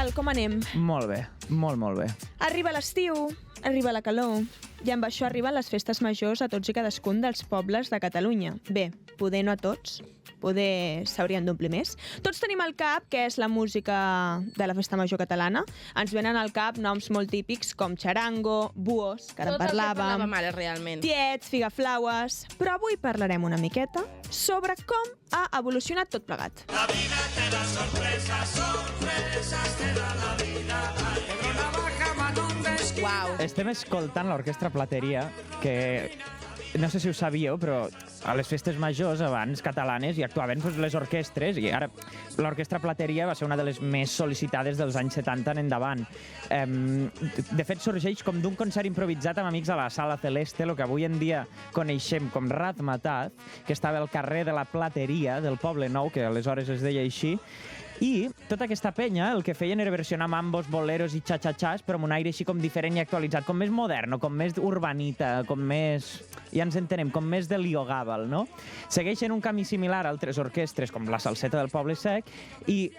tal, com anem? Molt bé, molt bé. Arriba l'estiu, arriba la calor, i amb això arriben les festes majors a tots i cadascun dels pobles de Catalunya. Bé, poder no a tots, poder s'haurien d'omplir més. Tots tenim al cap què és la música de la festa major catalana. Ens venen al cap noms molt típics com xarango, buos, que ara en parlàvem, Tot el que ara, realment. tiets, figaflaues... Però avui parlarem una miqueta sobre com ha evolucionat tot plegat. La vida te da sorpresas, sorpresas te da la vida. Pedro Navaja, Manon Desquí. Uau. Estem escoltant l'Orquestra Plateria, que no sé si ho sabíeu, però a les festes majors abans catalanes hi actuaven les orquestres, i ara l'Orquestra Plateria va ser una de les més sol·licitades dels anys 70 en endavant. De fet, sorgeix com d'un concert improvisat amb amics a la Sala Celeste, el que avui en dia coneixem com Razmataz, que estava al carrer de la Plateria del Poble Nou, que aleshores es deia així, i tota aquesta penya el que feien era versionar mambos, boleros i xa-xa-xas, però amb un aire així com diferent i actualitzat, com més moderno, com més urbanita, com més... ja ens entenem, com més de liogàbal, no? Segueixen un camí similar a altres orquestres, com la Salseta del Poble Sec, i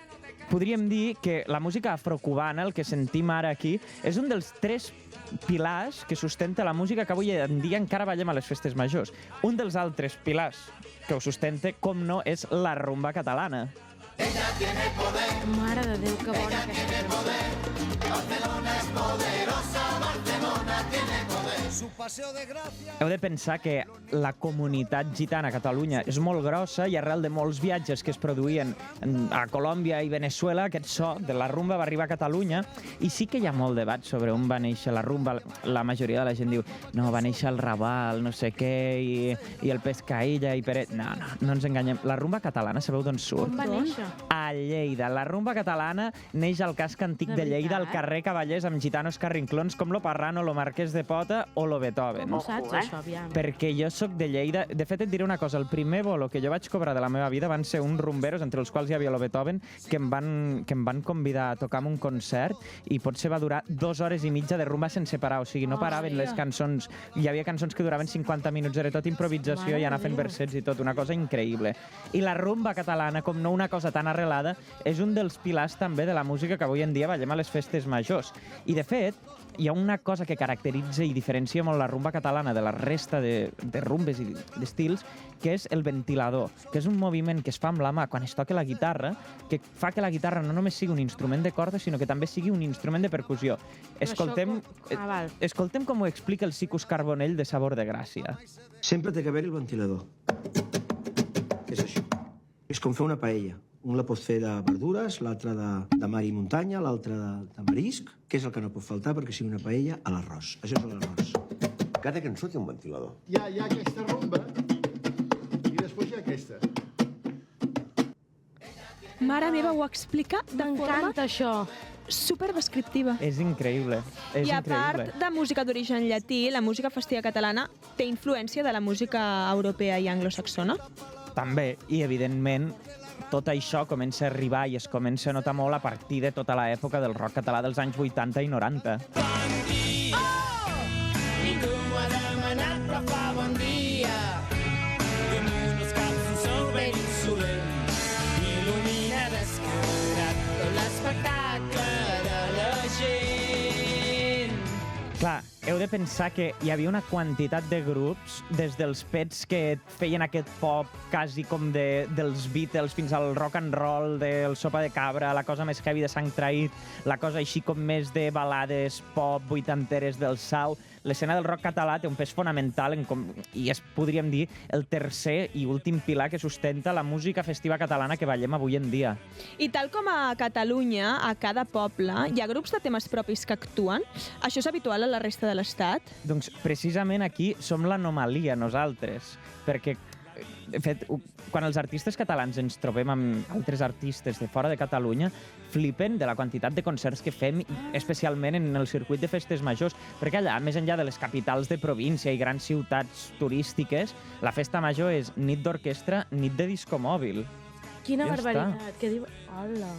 podríem dir que la música afrocubana, el que sentim ara aquí, és un dels 3 pilars que sustenta la música que avui en dia encara ballem a les festes majors. Un dels altres pilars que ho sustenta, com no, és la rumba catalana. Mare de Déu, que bona aquesta cançó. Su paseo de gracia. Heu de pensar que la comunitat gitana a Catalunya és molt grossa i arrel de molts viatges que es produïen a Colòmbia i Veneçuela, aquest so de la rumba va arribar a Catalunya, i sí que hi ha molt debat sobre on va néixer la rumba. La majoria de la gent diu, no, va néixer el Raval, no sé què, i el Pescaïlla i Peret... No ens enganyem. La rumba catalana, sabeu d'on surt? Com va néixer? A Lleida. La rumba catalana neix al casc antic de Lleida, al carrer Cavallers, amb gitanos carrinclons com lo Parrano, lo Marquès de Pota o lo Beethoven. Com ho saps, això, aviam? Perquè jo sóc de Lleida. De fet, et diré una cosa. El primer bolo que jo vaig cobrar de la meva vida van ser uns rumberos, entre els quals hi havia lo Beethoven, que em van convidar a tocar en un concert, i potser va durar 2 hores i mitja de rumba sense parar. O sigui, no paraven les cançons. Hi havia cançons que duraven 50 minuts. Era tot improvisació i anar fent versets i tot. Una cosa increïble. I la rumba catalana, com no una cosa tan arrelada, és un dels pilars també de la música que avui en dia ballem a les festes majors. I, de fet, hi ha una cosa que caracteritza i diferencia molt la rumba catalana de la resta de rumbes i d'estils, que és el ventilador, que és un moviment que es fa amb la mà quan es toca la guitarra, que fa que la guitarra no només sigui un instrument de corda, sinó que també sigui un instrument de percussió. Escoltem com ho explica el Sicus Carbonell de Sabor de Gràcia. Sempre té que haver-hi el ventilador. Què és això? És com fer una paella. Un la pot fer de verdures, l'altre de mar i muntanya, l'altre de marisc. Què és el que no pot faltar perquè sigui una paella? A l'arròs. Això és l'arròs. Cada cançó té un ventilador. Hi ha aquesta rumba i després hi ha aquesta. Mare meva, ho explica de forma M'encanta això. superdescriptiva. És increïble. És I a increïble. part de música d'origen llatí, la música festiva catalana té influència de la música europea i anglosaxona? També, i evidentment, tot això comença a arribar i es comença a notar molt a partir de tota l'època del rock català dels anys 80 i 90. Ningú m'ho ha demanat, però fa bon dia. Damunt els caps un sol ben insolent il·lumina descarat tot l'espectacle de la gent. Clar, heu de pensar que hi havia una quantitat de grups, des dels Pets que feien aquest pop quasi com dels Beatles fins al rock and roll, del Sopa de Cabra, la cosa més heavy de Sang Traït, la cosa així com més de balades pop vuitanteres del Sau. L'escena del rock català té un pes fonamental i és, podríem dir, el tercer i últim pilar que sustenta la música festiva catalana que ballem avui en dia. I tal com a Catalunya, a cada poble, hi ha grups de temes propis que actuen? Això és habitual a la resta de l'Estat? Doncs precisament aquí som l'anomalia nosaltres, perquè de fet, quan els artistes catalans ens trobem amb altres artistes de fora de Catalunya, flipen de la quantitat de concerts que fem, especialment en el circuit de festes majors, perquè allà, més enllà de les capitals de província i grans ciutats turístiques, la festa major és nit d'orquestra, nit de disco mòbil. Quina Ja barbaritat. Que diu... Hola.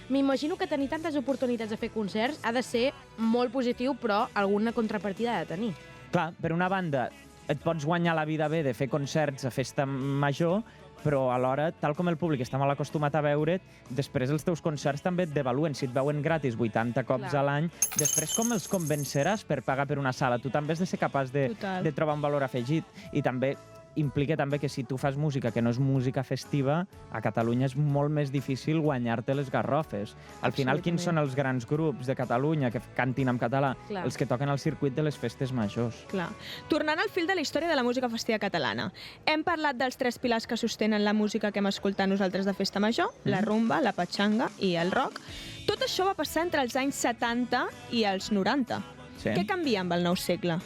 M'imagino que tenir tantes oportunitats de fer concerts ha de ser molt positiu, però alguna contrapartida ha de tenir. Clar, per una banda, et pots guanyar la vida bé de fer concerts a festa major, però alhora, tal com el públic està molt acostumat a veure't, després els teus concerts també et devaluen. Si et veuen gratis 80 cops Clar. a l'any, després com els convenceràs per pagar per una sala? Tu també has de ser capaç de trobar un valor afegit. I també implica també que si tu fas música que no és música festiva, a Catalunya és molt més difícil guanyar-te les garrofes. Al final, quins són els grans grups de Catalunya que cantin en català? Clar. Els que toquen al circuit de les festes majors. Clar. Tornant al fil de la història de la música festiva catalana, hem parlat dels 3 pilars que sostenen la música que hem escoltat nosaltres de festa major, la rumba, la patxanga i el rock. Tot això va passar entre els anys 70 i els 90. Sí. Què canvia amb el nou segle?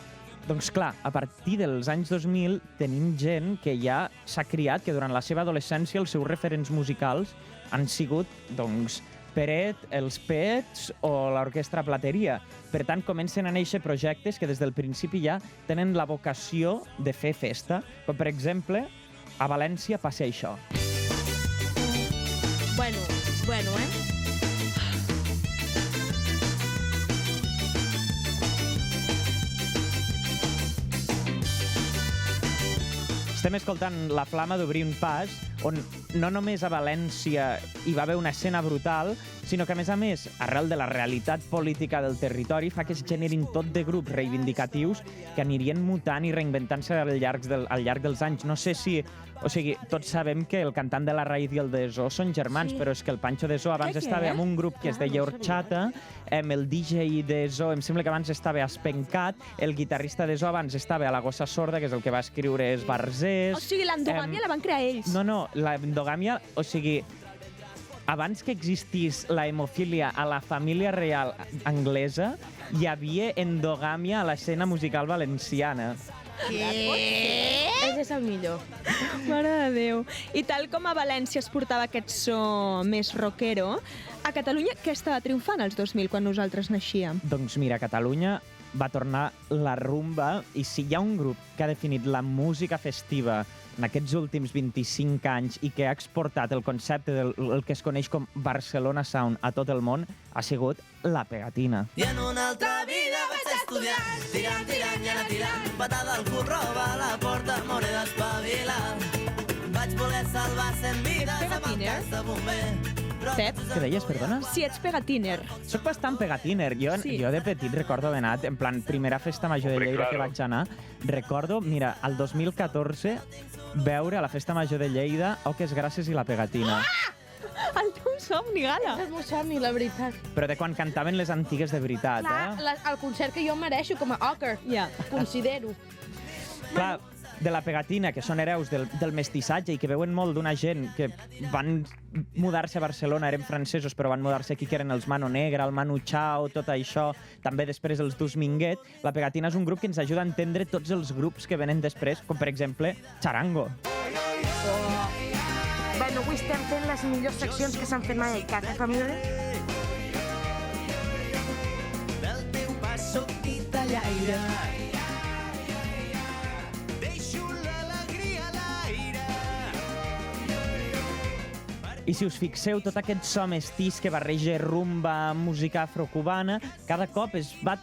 Doncs clar, a partir dels anys 2000 tenim gent que ja s'ha criat, que durant la seva adolescència els seus referents musicals han sigut, doncs, Peret, els Pets o l'Orquestra Plateria. Per tant, comencen a néixer projectes que des del principi ja tenen la vocació de fer festa. Com, per exemple, a València passa això. Bueno, Estem escoltant La Flama d'Obrir un Pas, on no només a València hi va haver una escena brutal, sinó que, a més, arrel de la realitat política del territori, fa que es generin tot de grups reivindicatius que anirien mutant i reinventant-se al llarg dels anys. No sé si... O sigui, tots sabem que el cantant de la Raïd i el de Zo són germans, però és que el Pancho de Zo abans estava en un grup que es deia Horchata, el DJ de Zo em sembla que abans estava a Espencat, el guitarrista de Zo abans estava a La Gossa Sorda, que és el que va escriure Esbarzers... O sigui, l'endogàmia la van crear ells. No, l'endogàmia, o sigui, abans que existís la hemofília a la família real anglesa, hi havia endogàmia a l'escena musical valenciana. ell és el millor. Mare de Déu. I tal com a València es portava aquest so més rockero, a Catalunya què estava triomfant als 2000 quan nosaltres naixíem? Doncs mira, a Catalunya va tornar la rumba, i si hi ha un grup que ha definit la música festiva en aquests últims 25 anys i que ha exportat el concepte del que es coneix com Barcelona Sound a tot el món, ha sigut La Pegatina. I en una altra vida vaig estudiar, tirant, i anar tirant, patada al cul, roba a la porta, m'hauré d'espavilar. Vaig voler salvar 100 vides amb el cas de bomber. Pep? Què deies, perdona? Si ets pegatiner. Soc bastant pegatiner. Jo de petit recordo haver anat, en plan, primera festa major de Lleida que vaig anar, recordo, mira, el 2014, veure a la festa major de Lleida Oques Grasses i La Pegatina. El teu somni, Gala. És el meu somni, la veritat. Però de quan cantaven les antigues de veritat, El concert que jo mereixo com a Ocker, considero. Clar, de La Pegatina, que són hereus del mestissatge i que veuen molt d'una gent que van mudar-se a Barcelona, eren francesos, però van mudar-se aquí, que eren els Mano Negra, el Manu Chao, tot això, també després els Dus Minguet. La Pegatina és un grup que ens ajuda a entendre tots els grups que venen després, com per exemple Charango. Bueno, avui estem fent les millors seccions que s'han fet mai al CAC, família? Del teu pas sóc titellaire. Deixo l'alegria a l'aire. I si us fixeu, tot aquest so mestís que barreja rumba, música afrocubana, cada cop es va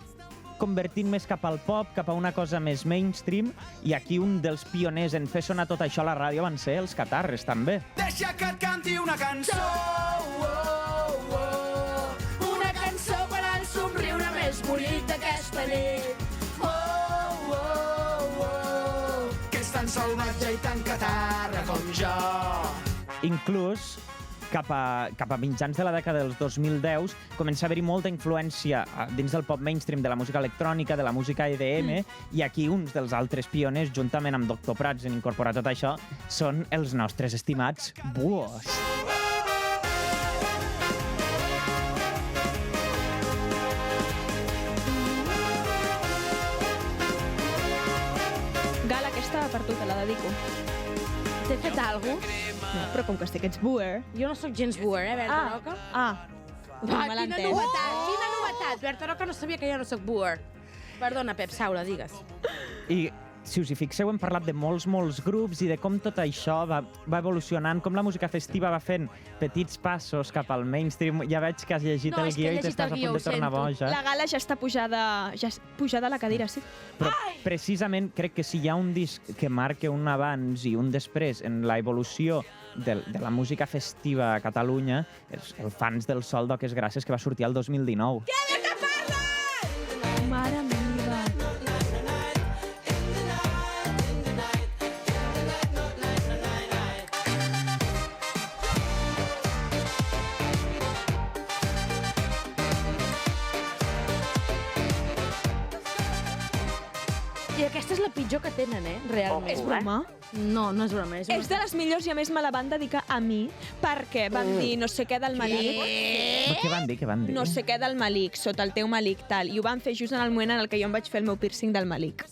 convertint més cap al pop, cap a una cosa més mainstream, i aquí un dels pioners en fer sonar tot això a la ràdio van ser els Catarres, també. Deixa que et canti una cançó. Una cançó per al somriure més bonic d'aquesta nit. Que és tan salvatge i tan catarra com jo. Inclús, cap a mitjans de la dècada dels 2010, comença a haver-hi molta influència dins del pop mainstream, de la música electrònica, de la música EDM, i aquí uns dels altres pioners, juntament amb Dr. Prats, en incorporar tot això, són els nostres estimats Búhos. Gala, aquesta per tu, te la dedico. T'he fet alguna cosa? No, però com que estic, ets booer... Jo no sóc gens booer, Berta Roca? mal Quina entès. novetat! Berta Roca no sabia que jo no sóc booer. Perdona, Pep, Saura, digues. I si us hi fixeu, hem parlat de molts grups i de com tot això va evolucionant, com la música festiva va fent petits passos cap al mainstream. Ja veig que has llegit el guió i t'estàs a punt de tornar boja. La Gala ja està pujada a la cadira, sí. Però precisament crec que si hi ha un disc que marca un abans i un després en la evolució de la música festiva a Catalunya, és el Fans del Sol d'Oques Gràcies, que va sortir el 2019. Mare meva. I aquesta és la pitjor que tenen, realment. És broma? No, no és broma. És de les millors i a més me la van dedicar a mi perquè van dir no sé què del Malik. Però què van dir? No sé què del Malik, sota el teu Malik, tal. I ho van fer just en el moment en el que jo em vaig fer el meu piercing del Malik.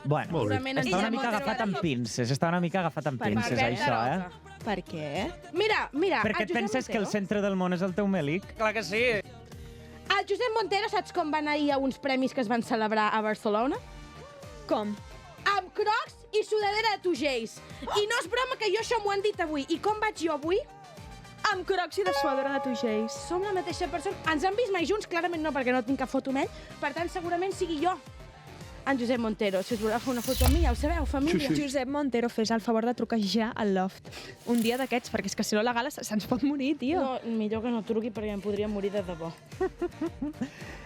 Bueno, està una mica agafat amb pinces, això, Per què? Mira, Perquè et penses que el centre del món és el teu Malik? Clar que sí. El Josep Montero, saps com va anar ahir a uns premis que es van celebrar a Barcelona? Com? Amb crocs i sudadera de tugells. I no és broma que jo això m'ho han dit avui. I com vaig jo avui? Amb crocs i de suadora de tugells. Som la mateixa persona. Ens han vist mai junts? Clarament no, perquè no tinc cap foto amb ell. Per tant, segurament sigui jo. En Josep Montero, si us voleu fer una foto amb mi, ja ho sabeu, família. Sí. Josep Montero, fes el favor de trucar ja al Loft. Un dia d'aquests, perquè és que si no la Gala se'ns pot morir, tio. No, millor que no truqui, perquè em podria morir de debò.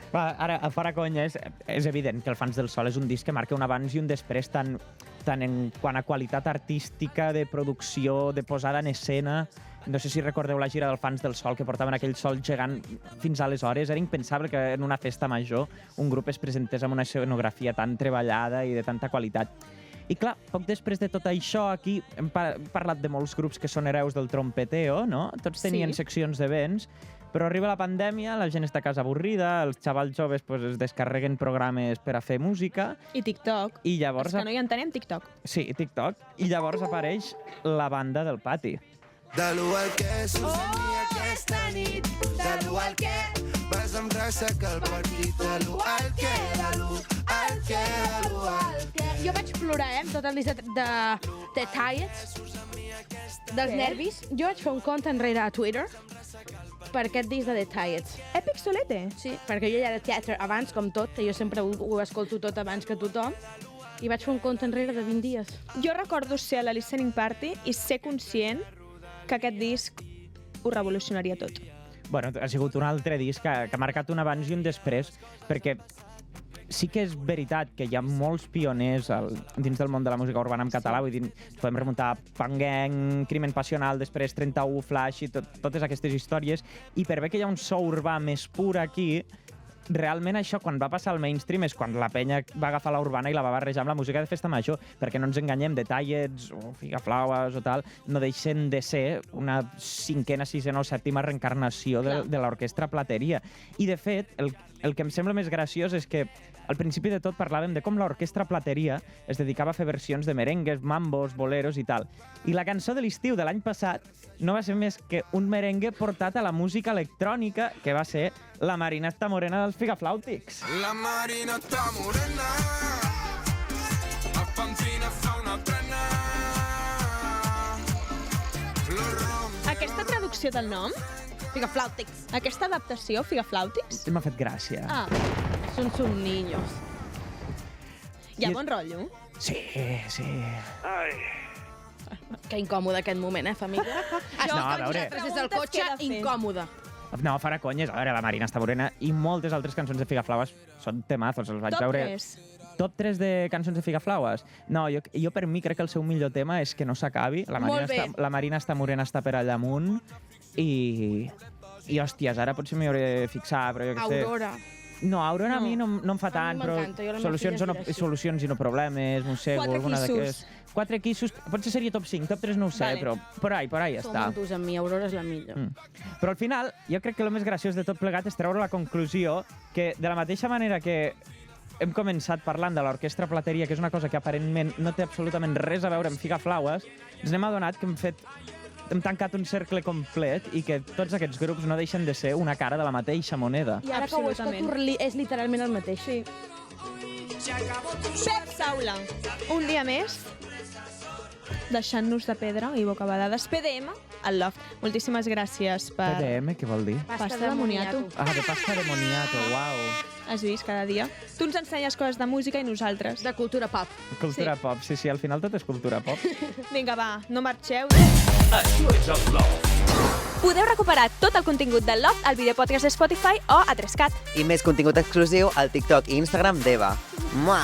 Va, ara, a fora conya, és evident que el Fans del Sol és un disc que marca un abans i un després tant en quant a qualitat artística, de producció, de posada en escena. No sé si recordeu la gira del Fans del Sol, que portaven aquell sol gegant fins aleshores. Era impensable que en una festa major un grup es presentés amb una escenografia tan treballada i de tanta qualitat. I clar, poc després de tot això, aquí hem parlat de molts grups que són hereus del trompeteo, no? Tots tenien seccions d'events, però arriba la pandèmia, la gent està a casa avorrida, els xavals joves es descarreguen programes per a fer música. I TikTok. I llavors... És que no hi entenem TikTok. Sí, TikTok. I llavors apareix la banda del pati. De l'1 al què, Susana, aquesta nit. De l'1 al què, vas amb ressaca al partit. De l'1 al què, de l'1 al què, de l'1 al què. Jo vaig plorar, amb tot el disc de Tiets, dels nervis. Jo vaig fer un compte enrere a Twitter per aquest disc de The Tiets. Epic Solete? Sí, perquè jo ja era teatre abans, com tot, que jo sempre ho escolto tot abans que tothom, i vaig fer un compte enrere de 20 dies. Jo recordo ser a la listening party i ser conscient que aquest disc ho revolucionaria tot. Bueno, ha sigut un altre disc que ha marcat un abans i un després, perquè sí que és veritat que hi ha molts pioners dins del món de la música urbana en català, vull dir, ens podem remuntar a Punk Gang, Crimen Passional, després 31, Flash i totes aquestes històries, i per bé que hi ha un so urbà més pur aquí, realment això, quan va passar al mainstream, és quan la penya va agafar la urbana i la va barrejar amb la música de festa major, perquè no ens enganyem, The Tiets o Figaflaues o tal, no deixen de ser una cinquena, sisena o sèptima reencarnació de l'orquestra Plateria. I, de fet, el que em sembla més graciós és que al principi de tot parlàvem de com l'orquestra Plateria es dedicava a fer versions de merengues, mambos, boleros i tal. I la cançó de l'estiu de l'any passat no va ser més que un merengue portat a la música electrònica, que va ser La Marina està morena dels Figaflàutics. La Marina està morena, el Pampina fa una prena. Aquesta traducció del nom, Figaflàutics. aquesta adaptació, Figaflàutics, M'ha fet gràcia. Són niños. hi ha bon rotllo. Sí. Que incòmode aquest moment, família? No, a veure... Des del cotxe, incòmode. No, farà conyes. A veure, La Marina està morena i moltes altres cançons de Figaflaues són temazos. Els vaig Top veure... 3. Top 3 de cançons de Figaflaues? No, jo per mi crec que el seu millor tema és Que no s'acabi. La Marina està morena, està per allà amunt. I hòsties, ara potser m'hi hauré de fixar, però jo què sé... Aurora. No, Aurora a mi no em fa tant, però solucions i no problemes, mossego, alguna d'aquestes. 4 quissos, potser seria top 5, top 3 no ho sé, però por ahí està. Com amb mi, Aurora és la millor. Però al final, jo crec que el més graciós de tot plegat és treure la conclusió que, de la mateixa manera que hem començat parlant de l'orquestra Plateria, que és una cosa que aparentment no té absolutament res a veure amb Figaflaues, ens n'hem adonat que hem tancat un cercle complet i que tots aquests grups no deixen de ser una cara de la mateixa moneda. I ara que ho escolto, és literalment el mateix. Sí. Pep Saula, un dia més, deixant-nos de pedra i bocabadades. PDM, al Loft. Moltíssimes gràcies per... PDM, què vol dir? Pasta de moniato. Ah, de pasta de moniato, uau. Has vist cada dia? Tu ens ensenyes coses de música i nosaltres. De cultura pop. Cultura pop, sí, al final tot és cultura pop. Vinga, va, no marxeu. Això és el Loft. Podeu recuperar tot el contingut del Loft al videopodcast de Spotify o a 3CAT. I més contingut exclusiu al TikTok i Instagram d'Eva. Mua!